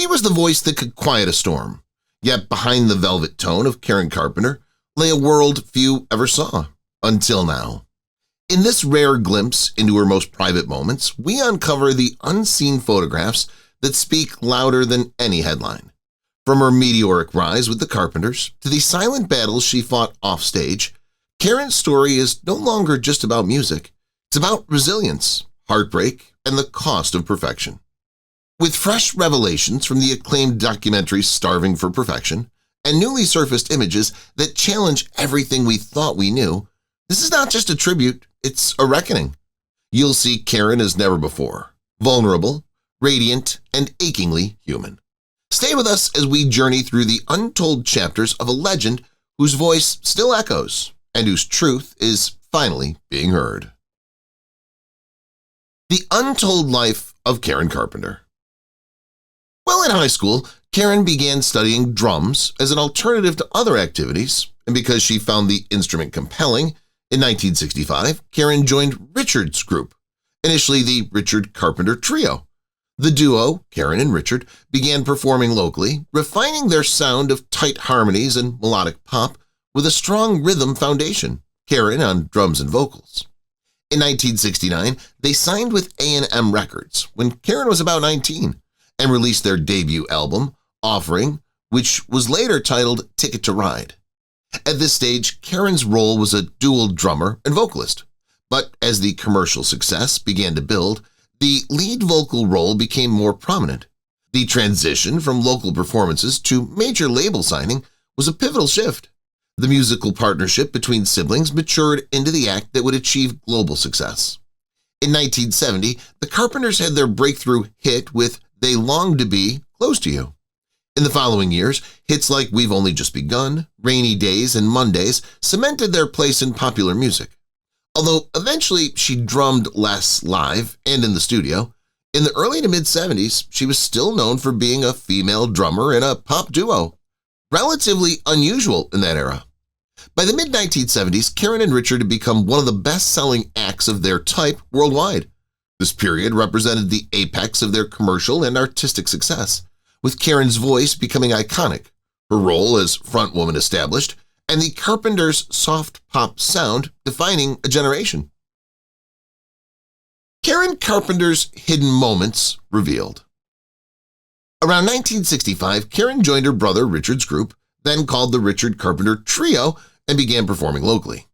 She was the voice that could quiet a storm, yet behind the velvet tone of Karen Carpenter lay a world few ever saw, until now. In this rare glimpse into her most private moments, we uncover the unseen photographs that speak louder than any headline. From her meteoric rise with the Carpenters to the silent battles she fought offstage, Karen's story is no longer just about music. It's about resilience, heartbreak, and the cost of perfection. With fresh revelations from the acclaimed documentary Starving for Perfection and newly surfaced images that challenge everything we thought we knew, this is not just a tribute, it's a reckoning. You'll see Karen as never before, vulnerable, radiant, and achingly human. Stay with us as we journey through the untold chapters of a legend whose voice still echoes and whose truth is finally being heard. The Untold Life of Karen Carpenter. While in high school, Karen began studying drums as an alternative to other activities, and because she found the instrument compelling, in 1965, Karen joined Richard's group, initially the Richard Carpenter Trio. The duo, Karen and Richard, began performing locally, refining their sound of tight harmonies and melodic pop with a strong rhythm foundation, Karen on drums and vocals. In 1969, they signed with A&M Records when Karen was about 19 and released their debut album, Offering, which was later titled Ticket to Ride. At this stage, Karen's role was a dual drummer and vocalist, but as the commercial success began to build, the lead vocal role became more prominent. The transition from local performances to major label signing was a pivotal shift. The musical partnership between siblings matured into the act that would achieve global success. In 1970, the Carpenters had their breakthrough hit with They Long to Be Close to You. In the following years, hits like We've Only Just Begun, Rainy Days, and Mondays cemented their place in popular music. Although eventually she drummed less live and in the studio, in the early to mid-70s, she was still known for being a female drummer in a pop duo, relatively unusual in that era. By the mid-1970s, Karen and Richard had become one of the best-selling acts of their type worldwide. This period represented the apex of their commercial and artistic success, with Karen's voice becoming iconic, her role as frontwoman established, and the Carpenters' soft pop sound defining a generation. Karen Carpenter's hidden moments revealed. Around 1965, Karen joined her brother Richard's group, then called the Richard Carpenter Trio, and began performing locally.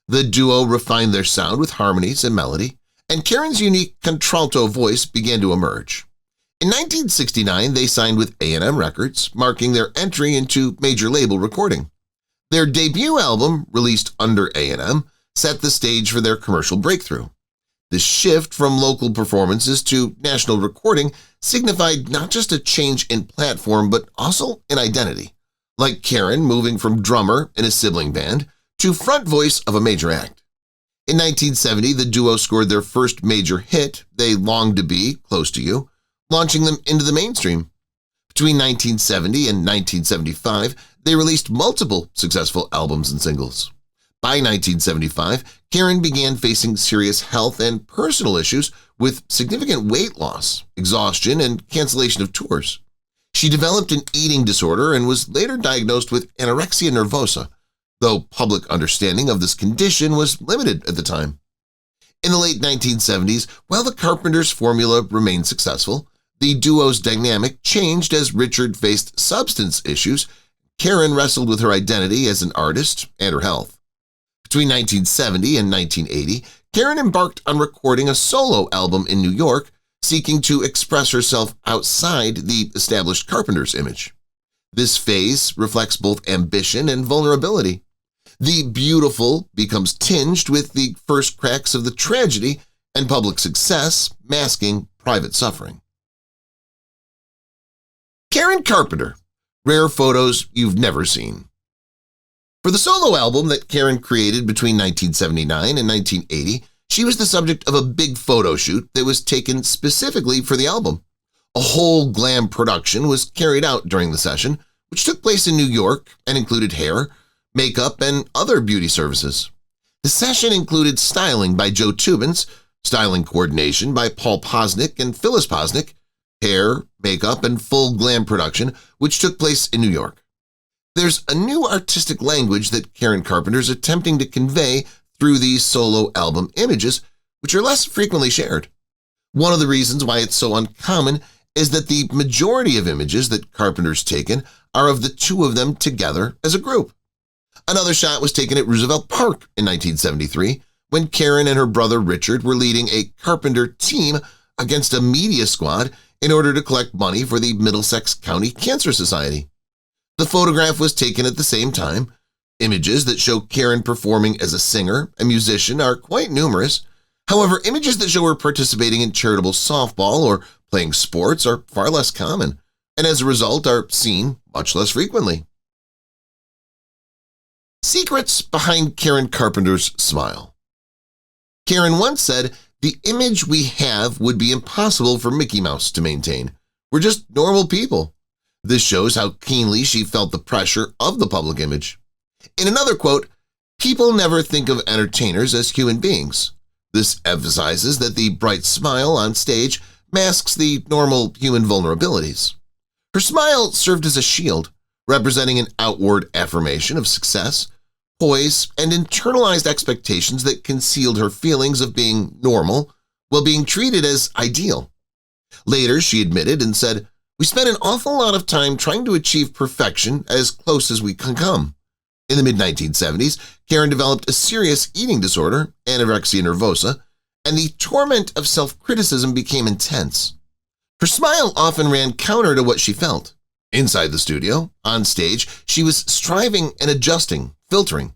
The duo refined their sound with harmonies and melody, and Karen's unique contralto voice began to emerge. In 1969, they signed with A&M Records, marking their entry into major label recording. Their debut album, released under A&M, set the stage for their commercial breakthrough. This shift from local performances to national recording signified not just a change in platform but also in identity, like Karen moving from drummer in a sibling band to front voice of a major act. In 1970, the duo scored their first major hit, They Long to Be Close to You, launching them into the mainstream. Between 1970 and 1975, they released multiple successful albums and singles. By 1975, Karen began facing serious health and personal issues with significant weight loss, exhaustion, and cancellation of tours. She developed an eating disorder and was later diagnosed with anorexia nervosa, though public understanding of this condition was limited at the time. In the late 1970s, while the Carpenters' formula remained successful, the duo's dynamic changed as Richard faced substance issues. Karen wrestled with her identity as an artist and her health. Between 1970 and 1980, Karen embarked on recording a solo album in New York, seeking to express herself outside the established Carpenters image. This phase reflects both ambition and vulnerability. The beautiful becomes tinged with the first cracks of the tragedy and public success masking private suffering. Karen Carpenter, rare photos you've never seen. For the solo album that Karen created between 1979 and 1980, she was the subject of a big photo shoot that was taken specifically for the album. A whole glam production was carried out during the session, which took place in New York and included hair, makeup, and other beauty services. The session included styling by Joe Tubens, styling coordination by Paul Posnick and Phyllis Posnick, hair, makeup, and full glam production, which took place in New York. There's a new artistic language that Karen Carpenter is attempting to convey through these solo album images, which are less frequently shared. One of the reasons why it's so uncommon is that the majority of images that Carpenter's taken are of the two of them together as a group. Another shot was taken at Roosevelt Park in 1973 when Karen and her brother Richard were leading a Carpenter team against a media squad in order to collect money for the Middlesex County Cancer Society. The photograph was taken at the same time. Images that show Karen performing as a singer and musician are quite numerous. However, images that show her participating in charitable softball or playing sports are far less common, and as a result are seen much less frequently. Secrets behind Karen Carpenter's smile. Karen once said, "The image we have would be impossible for Mickey Mouse to maintain. We're just normal people." This shows how keenly she felt the pressure of the public image. In another quote, "People never think of entertainers as human beings." This emphasizes that the bright smile on stage masks the normal human vulnerabilities. Her smile served as a shield, representing an outward affirmation of success, poise, and internalized expectations that concealed her feelings of being normal while being treated as ideal. Later, she admitted and said, "We spent an awful lot of time trying to achieve perfection as close as we can come." In the mid-1970s, Karen developed a serious eating disorder, anorexia nervosa, and the torment of self-criticism became intense. Her smile often ran counter to what she felt. Inside the studio, on stage, she was striving and adjusting, filtering.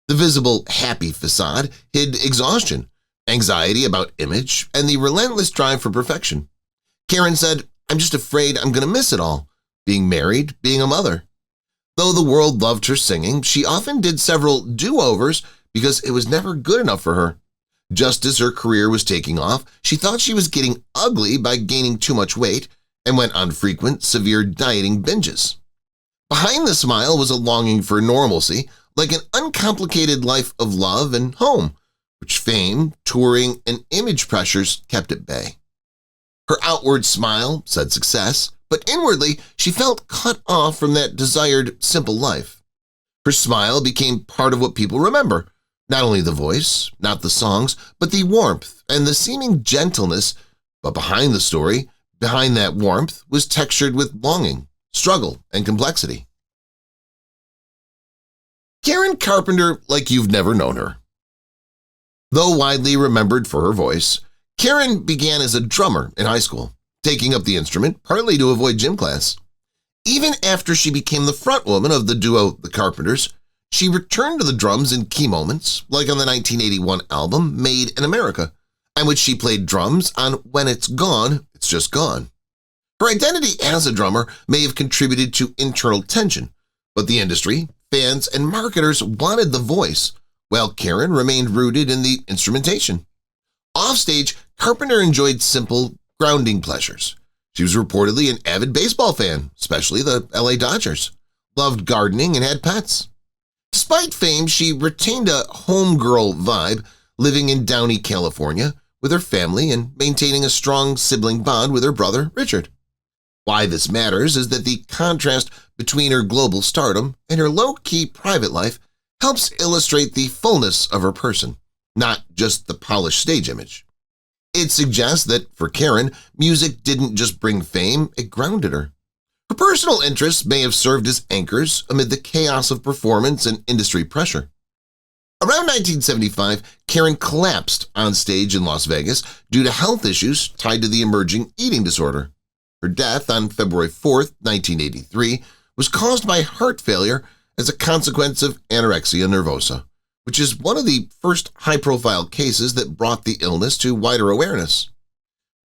The visible, happy facade hid exhaustion, anxiety about image, and the relentless drive for perfection. Karen said, "I'm just afraid I'm going to miss it all, being married, being a mother." Though the world loved her singing, she often did several do-overs because it was never good enough for her. Just as her career was taking off, she thought she was getting ugly by gaining too much weight and went on frequent, severe dieting binges. Behind the smile was a longing for normalcy, like an uncomplicated life of love and home, which fame, touring, and image pressures kept at bay. Her outward smile said success, but inwardly she felt cut off from that desired simple life. Her smile became part of what people remember, not only the voice, not the songs, but the warmth and the seeming gentleness, but behind the story, behind that warmth, was textured with longing, struggle, and complexity. Karen Carpenter like you've never known her. Though widely remembered for her voice, Karen began as a drummer in high school, taking up the instrument partly to avoid gym class. Even after she became the frontwoman of the duo The Carpenters, she returned to the drums in key moments, like on the 1981 album Made in America, in which she played drums on When It's Gone, It's Just Gone. Her identity as a drummer may have contributed to internal tension, but the industry, fans, and marketers wanted the voice, while Karen remained rooted in the instrumentation. Offstage, Carpenter enjoyed simple, grounding pleasures. She was reportedly an avid baseball fan, especially the LA Dodgers, loved gardening, and had pets. Despite fame, she retained a homegirl vibe, living in Downey, California, with her family and maintaining a strong sibling bond with her brother, Richard. Why this matters is that the contrast between her global stardom and her low-key private life helps illustrate the fullness of her person, not just the polished stage image. It suggests that, for Karen, music didn't just bring fame, it grounded her. Her personal interests may have served as anchors amid the chaos of performance and industry pressure. Around 1975, Karen collapsed on stage in Las Vegas due to health issues tied to the emerging eating disorder. Her death on February 4, 1983, was caused by heart failure as a consequence of anorexia nervosa, which is one of the first high-profile cases that brought the illness to wider awareness.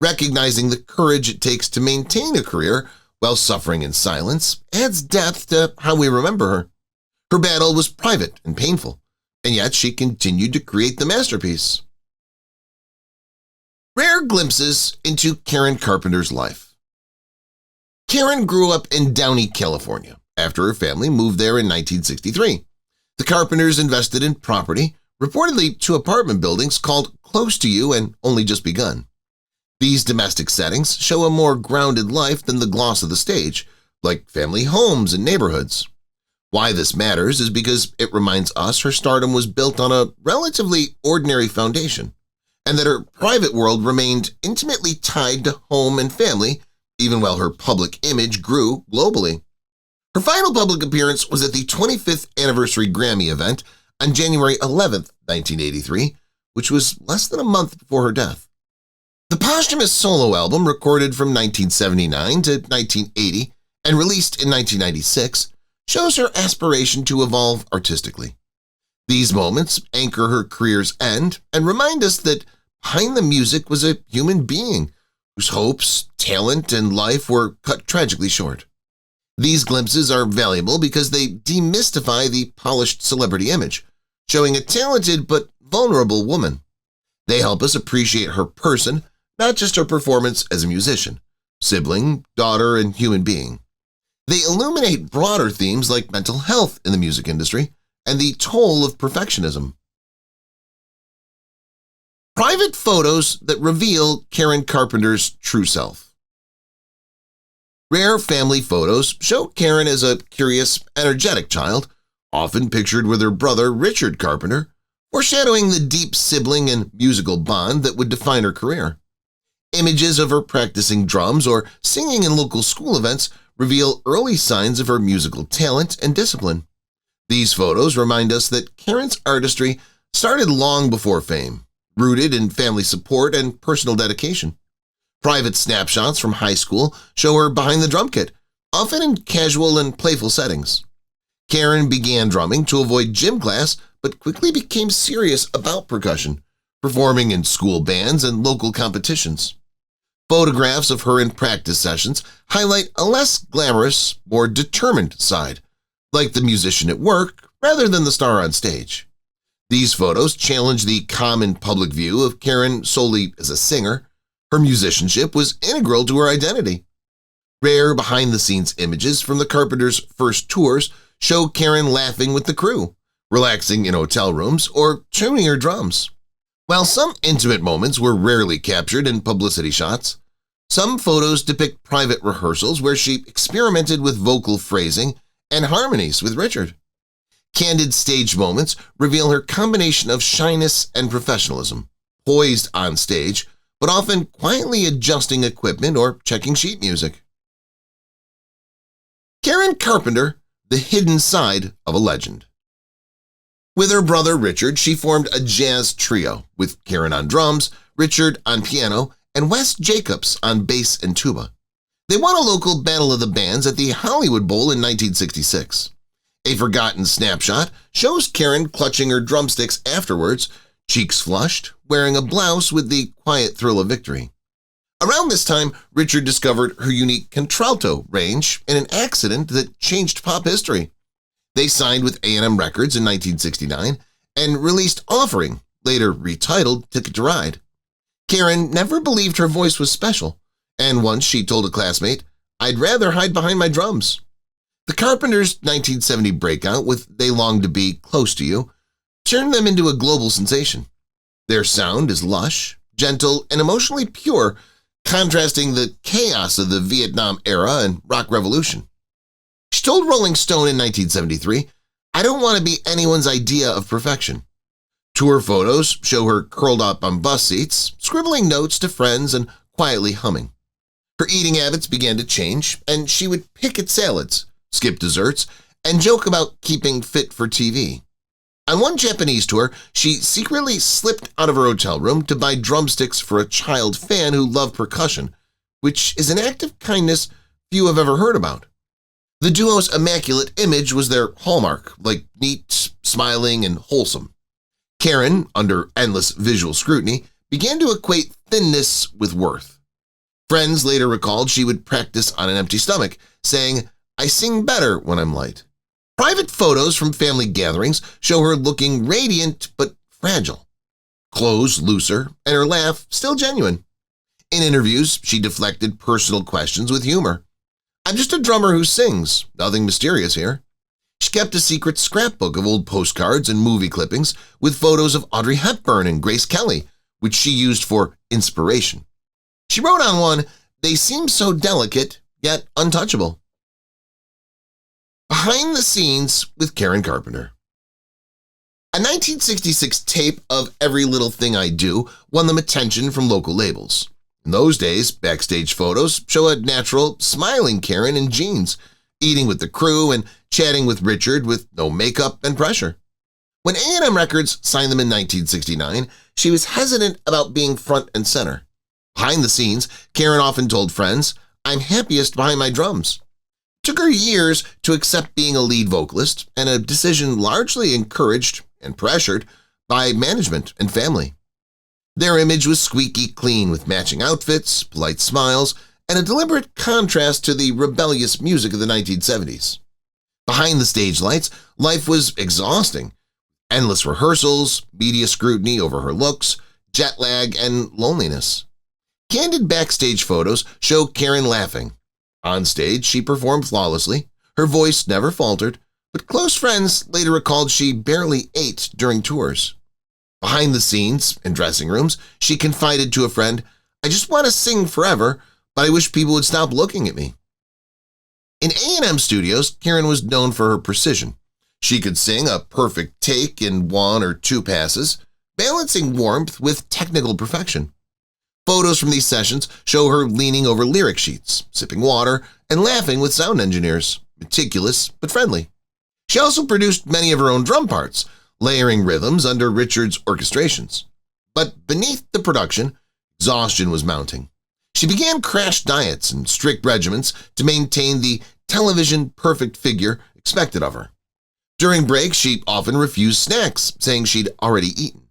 Recognizing the courage it takes to maintain a career while suffering in silence adds depth to how we remember her. Her battle was private and painful, and yet she continued to create the masterpiece. Rare glimpses into Karen Carpenter's life. Karen grew up in Downey, California, after her family moved there in 1963. The Carpenters invested in property, reportedly 2 apartment buildings called Close to You and Only Just Begun. These domestic settings show a more grounded life than the gloss of the stage, like family homes and neighborhoods. Why this matters is because it reminds us her stardom was built on a relatively ordinary foundation, and that her private world remained intimately tied to home and family, even while her public image grew globally. Her final public appearance was at the 25th anniversary Grammy event on January 11, 1983, which was less than a month before her death. The posthumous solo album, recorded from 1979 to 1980 and released in 1996, shows her aspiration to evolve artistically. These moments anchor her career's end and remind us that behind the music was a human being whose hopes, talent, and life were cut tragically short. These glimpses are valuable because they demystify the polished celebrity image, showing a talented but vulnerable woman. They help us appreciate her person, not just her performance as a musician, sibling, daughter, and human being. They illuminate broader themes like mental health in the music industry and the toll of perfectionism. Private photos that reveal Karen Carpenter's true self. Rare family photos show Karen as a curious, energetic child, often pictured with her brother Richard Carpenter, foreshadowing the deep sibling and musical bond that would define her career. Images of her practicing drums or singing in local school events reveal early signs of her musical talent and discipline. These photos remind us that Karen's artistry started long before fame, rooted in family support and personal dedication. Private snapshots from high school show her behind the drum kit, often in casual and playful settings. Karen began drumming to avoid gym class but quickly became serious about percussion, performing in school bands and local competitions. Photographs of her in practice sessions highlight a less glamorous, more determined side, like the musician at work rather than the star on stage. These photos challenge the common public view of Karen solely as a singer. Her musicianship was integral to her identity. Rare behind-the-scenes images from the Carpenters' first tours show Karen laughing with the crew, relaxing in hotel rooms, or tuning her drums. While some intimate moments were rarely captured in publicity shots, some photos depict private rehearsals where she experimented with vocal phrasing and harmonies with Richard. Candid stage moments reveal her combination of shyness and professionalism, poised on stage, but often quietly adjusting equipment or checking sheet music. Karen Carpenter, the hidden side of a legend. With her brother Richard, she formed a jazz trio with Karen on drums, Richard on piano, and Wes Jacobs on bass and tuba. They won a local Battle of the Bands at the Hollywood Bowl in 1966. A forgotten snapshot shows Karen clutching her drumsticks afterwards, cheeks flushed, wearing a blouse with the quiet thrill of victory. Around this time, Richard discovered her unique contralto range in an accident that changed pop history. They signed with A&M Records in 1969 and released Offering, later retitled Ticket to Ride. Karen never believed her voice was special, and once she told a classmate, "I'd rather hide behind my drums." The Carpenters' 1970 breakout with They Long to Be Close to You turned them into a global sensation. Their sound is lush, gentle, and emotionally pure, contrasting the chaos of the Vietnam era and rock revolution. She told Rolling Stone in 1973, "I don't want to be anyone's idea of perfection." Tour photos show her curled up on bus seats, scribbling notes to friends and quietly humming. Her eating habits began to change, and she would pick at salads, skip desserts, and joke about keeping fit for TV. On one Japanese tour, she secretly slipped out of her hotel room to buy drumsticks for a child fan who loved percussion, which is an act of kindness few have ever heard about. The duo's immaculate image was their hallmark, like neat, smiling, and wholesome. Karen, under endless visual scrutiny, began to equate thinness with worth. Friends later recalled she would practice on an empty stomach, saying, "I sing better when I'm light." Private photos from family gatherings show her looking radiant but fragile, clothes looser, and her laugh still genuine. In interviews, she deflected personal questions with humor. "I'm just a drummer who sings, nothing mysterious here." She kept a secret scrapbook of old postcards and movie clippings with photos of Audrey Hepburn and Grace Kelly, which she used for inspiration. She wrote on one, "They seem so delicate, yet untouchable." Behind the Scenes with Karen Carpenter. A 1966 tape of Every Little Thing I Do won them attention from local labels. In those days, backstage photos show a natural, smiling Karen in jeans, eating with the crew and chatting with Richard with no makeup and pressure. When A&M Records signed them in 1969, she was hesitant about being front and center. Behind the scenes, Karen often told friends, "I'm happiest behind my drums." It took her years to accept being a lead vocalist, and a decision largely encouraged and pressured by management and family. Their image was squeaky clean with matching outfits, polite smiles, and a deliberate contrast to the rebellious music of the 1970s. Behind the stage lights, life was exhausting. Endless rehearsals, media scrutiny over her looks, jet lag, and loneliness. Candid backstage photos show Karen laughing. On stage, she performed flawlessly. Her voice never faltered, but close friends later recalled she barely ate during tours. Behind the scenes, in dressing rooms, she confided to a friend, "I just want to sing forever, but I wish people would stop looking at me." In A&M studios, Karen was known for her precision. She could sing a perfect take in 1 or 2 passes, balancing warmth with technical perfection. Photos from these sessions show her leaning over lyric sheets, sipping water, and laughing with sound engineers, meticulous but friendly. She also produced many of her own drum parts, layering rhythms under Richard's orchestrations. But beneath the production, exhaustion was mounting. She began crash diets and strict regimens to maintain the television-perfect figure expected of her. During breaks, she often refused snacks, saying she'd already eaten.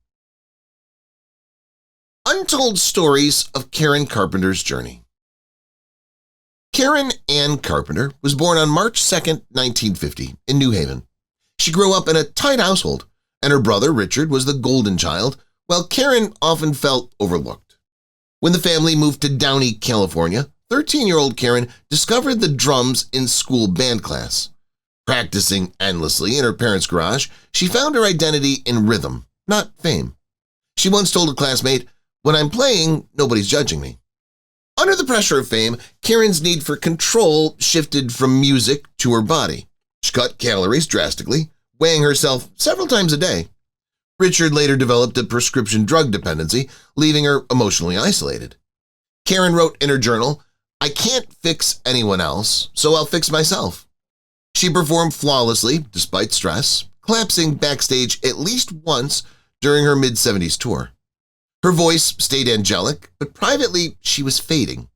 Untold stories of Karen Carpenter's journey. Karen Ann Carpenter was born on March 2, 1950, in New Haven. She grew up in a tight household, and her brother Richard was the golden child, while Karen often felt overlooked. When the family moved to Downey, California, 13-year-old Karen discovered the drums in school band class. Practicing endlessly in her parents' garage, she found her identity in rhythm, not fame. She once told a classmate, "When I'm playing, nobody's judging me." Under the pressure of fame, Karen's need for control shifted from music to her body. She cut calories drastically, weighing herself several times a day. Richard later developed a prescription drug dependency, leaving her emotionally isolated. Karen wrote in her journal, "I can't fix anyone else, so I'll fix myself." She performed flawlessly despite stress, collapsing backstage at least once during her mid-70s tour. Her voice stayed angelic, but privately she was fading.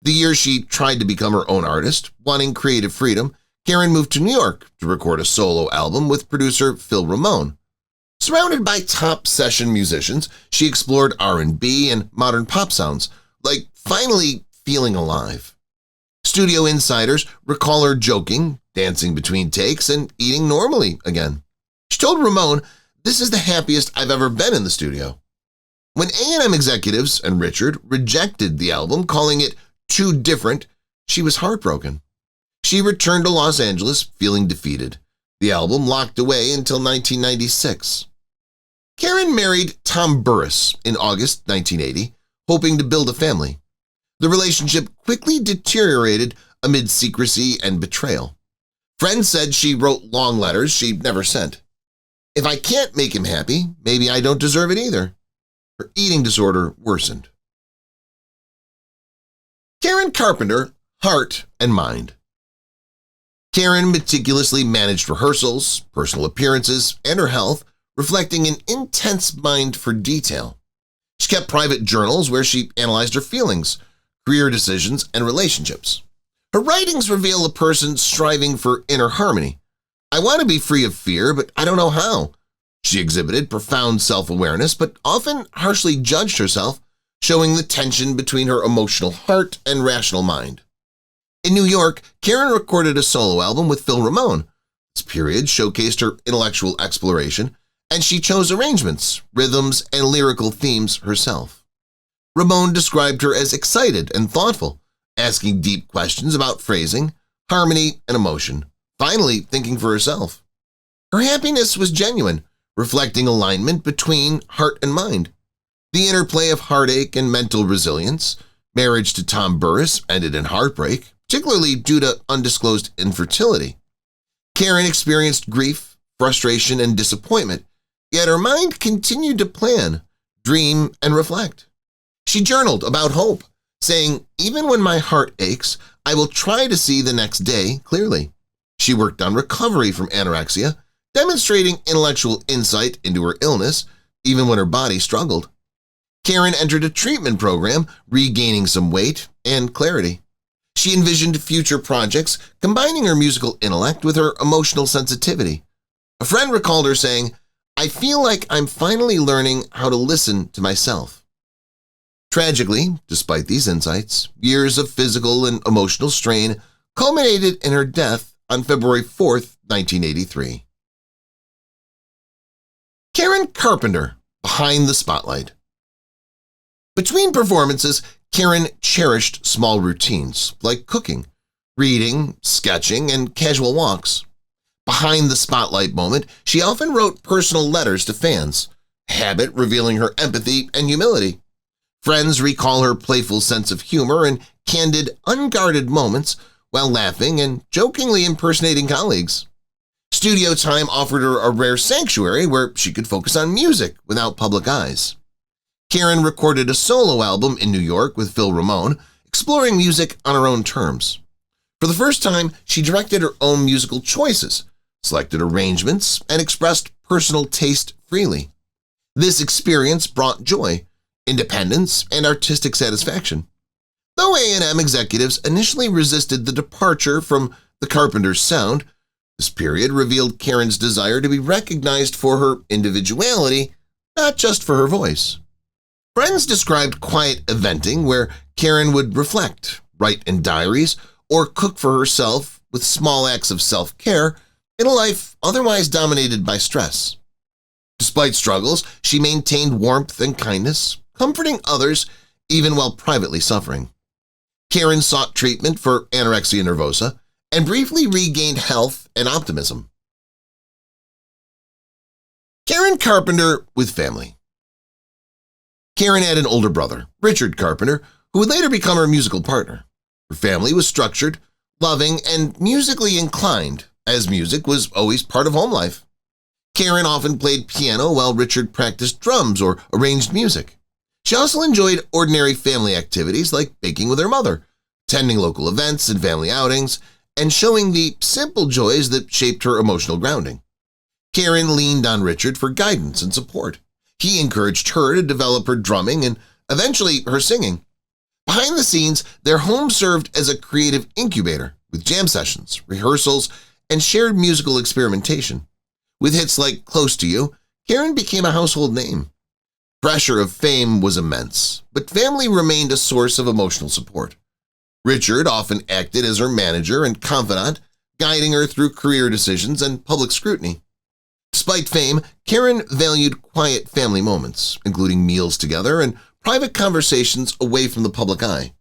The year she tried to become her own artist, wanting creative freedom, Karen moved to New York to record a solo album with producer Phil Ramone. Surrounded by top session musicians, she explored R&B and modern pop sounds, like finally feeling alive. Studio insiders recall her joking, dancing between takes, and eating normally again. She told Ramone, "This is the happiest I've ever been in the studio." When A&M executives and Richard rejected the album, calling it too different, she was heartbroken. She returned to Los Angeles feeling defeated. The album locked away until 1996. Karen married Tom Burris in August 1980, hoping to build a family. The relationship quickly deteriorated amid secrecy and betrayal. Friends said she wrote long letters she never sent. "If I can't make him happy, maybe I don't deserve it either." Her eating disorder worsened. Karen Carpenter, Heart and Mind. Karen meticulously managed rehearsals, personal appearances, and her health, reflecting an intense mind for detail. She kept private journals where she analyzed her feelings, career decisions, and relationships. Her writings reveal a person striving for inner harmony. "I want to be free of fear, but I don't know how." She exhibited profound self-awareness, but often harshly judged herself, showing the tension between her emotional heart and rational mind. In New York, Karen recorded a solo album with Phil Ramone. This period showcased her intellectual exploration, and she chose arrangements, rhythms, and lyrical themes herself. Ramone described her as excited and thoughtful, asking deep questions about phrasing, harmony, and emotion, finally thinking for herself. Her happiness was genuine, reflecting alignment between heart and mind. The interplay of heartache and mental resilience, Marriage to Tom Burris ended in heartbreak, particularly due to undisclosed infertility. Karen experienced grief, frustration, and disappointment, yet her mind continued to plan, dream, and reflect. She journaled about hope, saying, "Even when my heart aches, I will try to see the next day clearly." She worked on recovery from anorexia, demonstrating intellectual insight into her illness even when her body struggled. Karen entered a treatment program, regaining some weight and clarity. She envisioned future projects, combining her musical intellect with her emotional sensitivity. A friend recalled her saying, "I feel like I'm finally learning how to listen to myself." Tragically, despite these insights, years of physical and emotional strain culminated in her death on February 4th, 1983. Karen Carpenter, behind the spotlight. Between performances, Karen cherished small routines like cooking, reading, sketching, and casual walks. Behind the spotlight moment, she often wrote personal letters to fans, a habit revealing her empathy and humility. Friends recall her playful sense of humor and candid, unguarded moments while laughing and jokingly impersonating colleagues. Studio time offered her a rare sanctuary where she could focus on music without public eyes. Karen recorded a solo album in New York with Phil Ramone, exploring music on her own terms. For the first time, she directed her own musical choices, selected arrangements, and expressed personal taste freely. This experience brought joy, independence, and artistic satisfaction. Though A&M executives initially resisted the departure from the Carpenter's sound, this period revealed Karen's desire to be recognized for her individuality, not just for her voice. Friends described quiet eventing where Karen would reflect, write in diaries, or cook for herself with small acts of self-care in a life otherwise dominated by stress. Despite struggles, she maintained warmth and kindness, comforting others even while privately suffering. Karen sought treatment for anorexia nervosa and briefly regained health and optimism. Karen Carpenter with family. Karen had an older brother, Richard Carpenter, who would later become her musical partner. Her family was structured, loving, and musically inclined, as music was always part of home life. Karen often played piano while Richard practiced drums or arranged music. She also enjoyed ordinary family activities like baking with her mother, attending local events and family outings, and showing the simple joys that shaped her emotional grounding. Karen leaned on Richard for guidance and support. He encouraged her to develop her drumming and eventually her singing. Behind the scenes, their home served as a creative incubator with jam sessions, rehearsals, and shared musical experimentation. With hits like "Close to You," Karen became a household name. Pressure of fame was immense, but family remained a source of emotional support. Richard often acted as her manager and confidant, guiding her through career decisions and public scrutiny. Despite fame, Karen valued quiet family moments, including meals together and private conversations away from the public eye.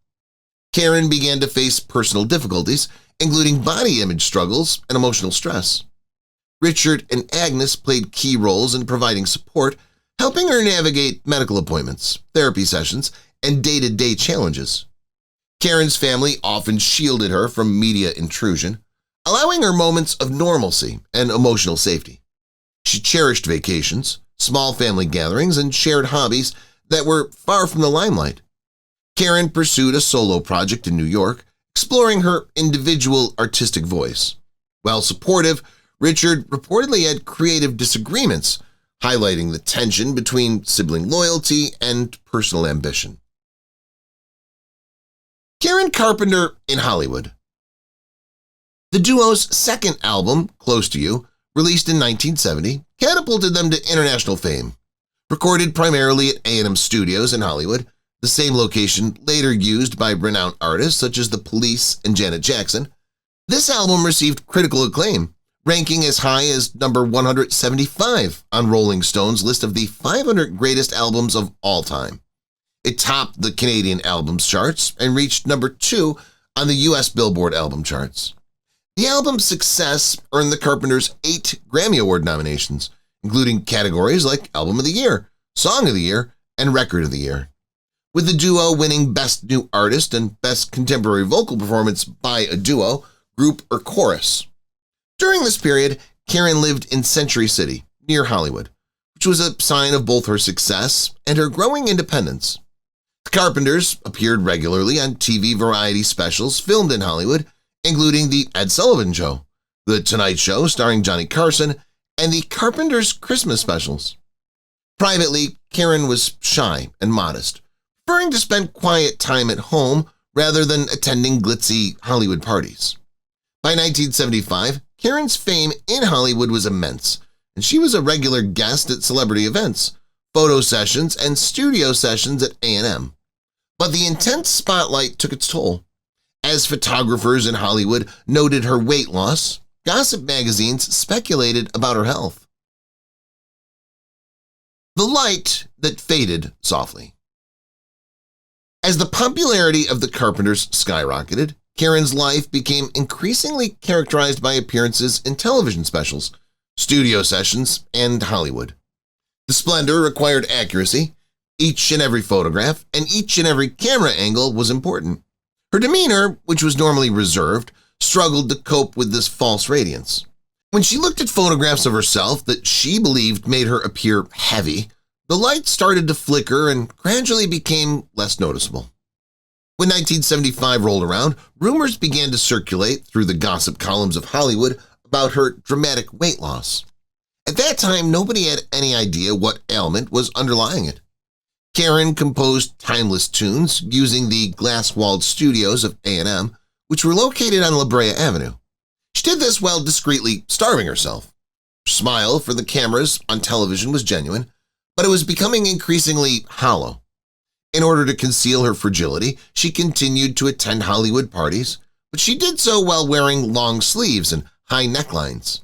Karen began to face personal difficulties, including body image struggles and emotional stress. Richard and Agnes played key roles in providing support, helping her navigate medical appointments, therapy sessions, and day-to-day challenges. Karen's family often shielded her from media intrusion, allowing her moments of normalcy and emotional safety. She cherished vacations, small family gatherings, and shared hobbies that were far from the limelight. Karen pursued a solo project in New York, exploring her individual artistic voice. While supportive, Richard reportedly had creative disagreements, highlighting the tension between sibling loyalty and personal ambition. Karen Carpenter in Hollywood. The duo's second album, "Close to You," released in 1970, catapulted them to international fame. Recorded primarily at A&M Studios in Hollywood, the same location later used by renowned artists such as The Police and Janet Jackson, this album received critical acclaim, ranking as high as number 175 on Rolling Stone's list of the 500 greatest albums of all time. It topped the Canadian albums charts and reached number 2 on the U.S. Billboard album charts. The album's success earned the Carpenters 8 Grammy Award nominations, including categories like Album of the Year, Song of the Year, and Record of the Year. with the duo winning Best New Artist and Best Contemporary Vocal Performance by a Duo, Group, or Chorus. During this period, Karen lived in Century City, near Hollywood, which was a sign of both her success and her growing independence. The Carpenters appeared regularly on TV variety specials filmed in Hollywood, including The Ed Sullivan Show, The Tonight Show starring Johnny Carson, and the Carpenters' Christmas specials. Privately, Karen was shy and modest, preferring to spend quiet time at home rather than attending glitzy Hollywood parties. By 1975, Karen's fame in Hollywood was immense, and she was a regular guest at celebrity events, photo sessions, and studio sessions at A&M. But the intense spotlight took its toll. As photographers in Hollywood noted her weight loss, gossip magazines speculated about her health. The light that faded softly. As the popularity of the Carpenters skyrocketed, Karen's life became increasingly characterized by appearances in television specials, studio sessions, and Hollywood. The splendor required accuracy. Each and every photograph and each and every camera angle was important. Her demeanor, which was normally reserved, struggled to cope with this false radiance. When she looked at photographs of herself that she believed made her appear heavy, the light started to flicker and gradually became less noticeable. When 1975 rolled around, rumors began to circulate through the gossip columns of Hollywood about her dramatic weight loss. At that time, nobody had any idea what ailment was underlying it. Karen composed timeless tunes using the glass-walled studios of A&M, which were located on La Brea Avenue. She did this while discreetly starving herself. Her smile for the cameras on television was genuine, but it was becoming increasingly hollow. In order to conceal her fragility, she continued to attend Hollywood parties, but she did so while wearing long sleeves and high necklines.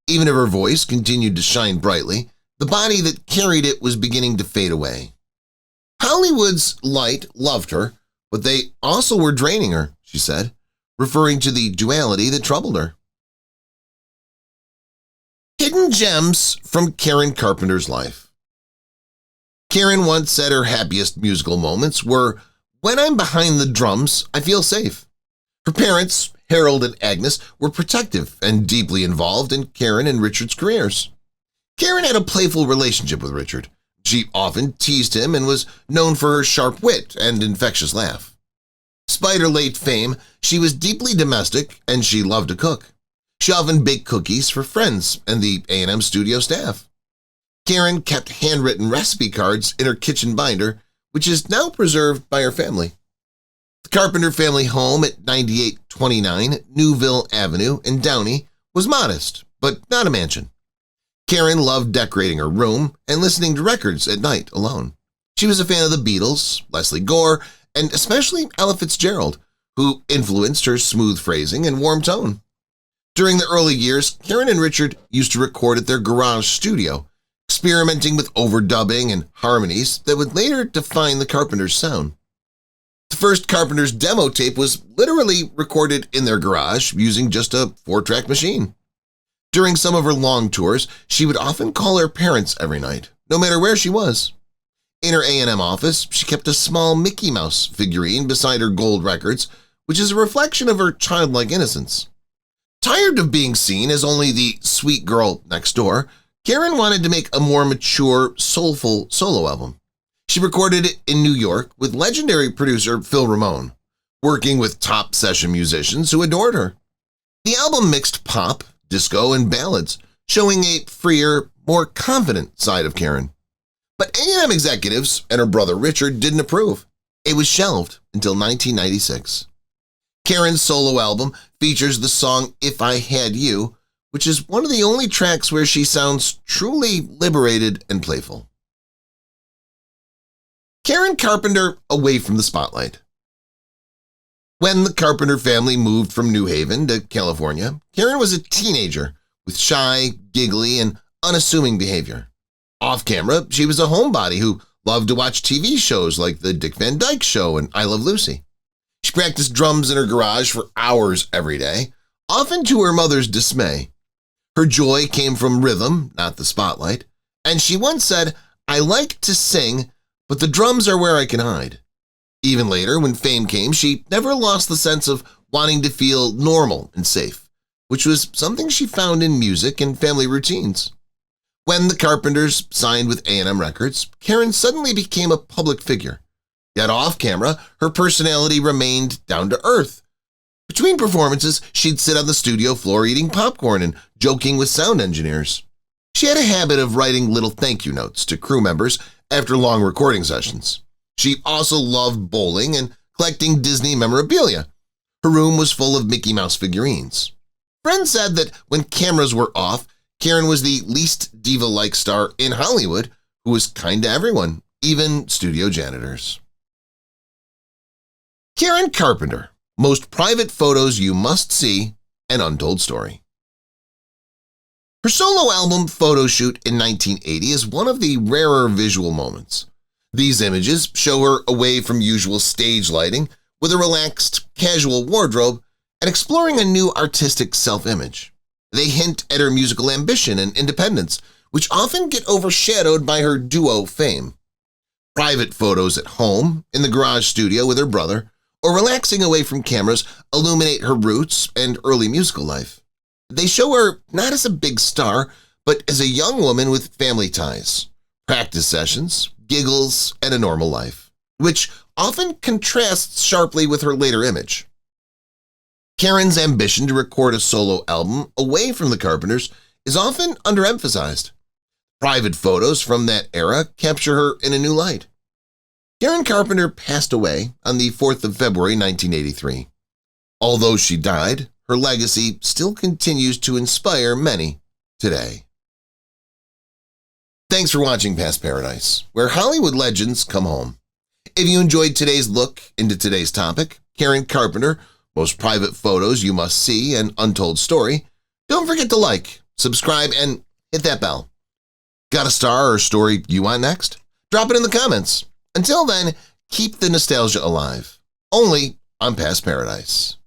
Even if her voice continued to shine brightly, the body that carried it was beginning to fade away. Hollywood's light loved her, but they also were draining her, she said, referring to the duality that troubled her. Hidden gems from Karen Carpenter's life. Karen once said her happiest musical moments were, "When I'm behind the drums, I feel safe." Her parents, Harold and Agnes, were protective and deeply involved in Karen and Richard's careers. Karen had a playful relationship with Richard. She often teased him and was known for her sharp wit and infectious laugh. Despite her late fame, she was deeply domestic and she loved to cook. She often baked cookies for friends and the A&M studio staff. Karen kept handwritten recipe cards in her kitchen binder, which is now preserved by her family. The Carpenter family home at 9829 Newville Avenue in Downey was modest, but not a mansion. Karen loved decorating her room and listening to records at night alone. She was a fan of the Beatles, Leslie Gore, and especially Ella Fitzgerald, who influenced her smooth phrasing and warm tone. During the early years, Karen and Richard used to record at their garage studio, experimenting with overdubbing and harmonies that would later define the Carpenters' sound. The first Carpenters demo tape was literally recorded in their garage using just a 4-track machine. During some of her long tours, she would often call her parents every night, no matter where she was. In her A&M office, she kept a small Mickey Mouse figurine beside her gold records, which is a reflection of her childlike innocence. Tired of being seen as only the sweet girl next door, Karen wanted to make a more mature, soulful solo album. She recorded it in New York with legendary producer Phil Ramone, working with top session musicians who adored her. The album mixed pop, disco, and ballads, showing a freer, more confident side of Karen. But A&M executives and her brother Richard didn't approve. It was shelved until 1996. Karen's solo album features the song If I Had You, which is one of the only tracks where she sounds truly liberated and playful. Karen Carpenter away from the spotlight. When the Carpenter family moved from New Haven to California, Karen was a teenager with shy, giggly, and unassuming behavior. Off-camera, she was a homebody who loved to watch TV shows like The Dick Van Dyke Show and I Love Lucy. She practiced drums in her garage for hours every day, often to her mother's dismay. Her joy came from rhythm, not the spotlight, and she once said, "I like to sing, but the drums are where I can hide." Even later, when fame came, she never lost the sense of wanting to feel normal and safe, which was something she found in music and family routines. When the Carpenters signed with A&M Records, Karen suddenly became a public figure. Yet off-camera, her personality remained down to earth. Between performances, she'd sit on the studio floor eating popcorn and joking with sound engineers. She had a habit of writing little thank you notes to crew members after long recording sessions. She also loved bowling and collecting Disney memorabilia. Her room was full of Mickey Mouse figurines. Friends said that when cameras were off, Karen was the least diva-like star in Hollywood who was kind to everyone, even studio janitors. Karen Carpenter, Most Private Photos You Must See, An Untold Story. Her solo album Photo Shoot in 1980 is one of the rarer visual moments. These images show her away from usual stage lighting with a relaxed, casual wardrobe and exploring a new artistic self-image. They hint at her musical ambition and independence, which often get overshadowed by her duo fame. Private photos at home, in the garage studio with her brother, or relaxing away from cameras illuminate her roots and early musical life. They show her not as a big star, but as a young woman with family ties, practice sessions, giggles, and a normal life, which often contrasts sharply with her later image. Karen's ambition to record a solo album away from the Carpenters is often underemphasized. Private photos from that era capture her in a new light. Karen Carpenter passed away on the 4th of February 1983. Although she died, her legacy still continues to inspire many today. Thanks for watching Past Paradise, where Hollywood legends come home. If you enjoyed today's look into today's topic, Karen Carpenter, Most Private Photos You Must See, An Untold Story, don't forget to like, subscribe, and hit that bell. Got a star or story you want next? Drop it in the comments. Until then, keep the nostalgia alive, only on Past Paradise.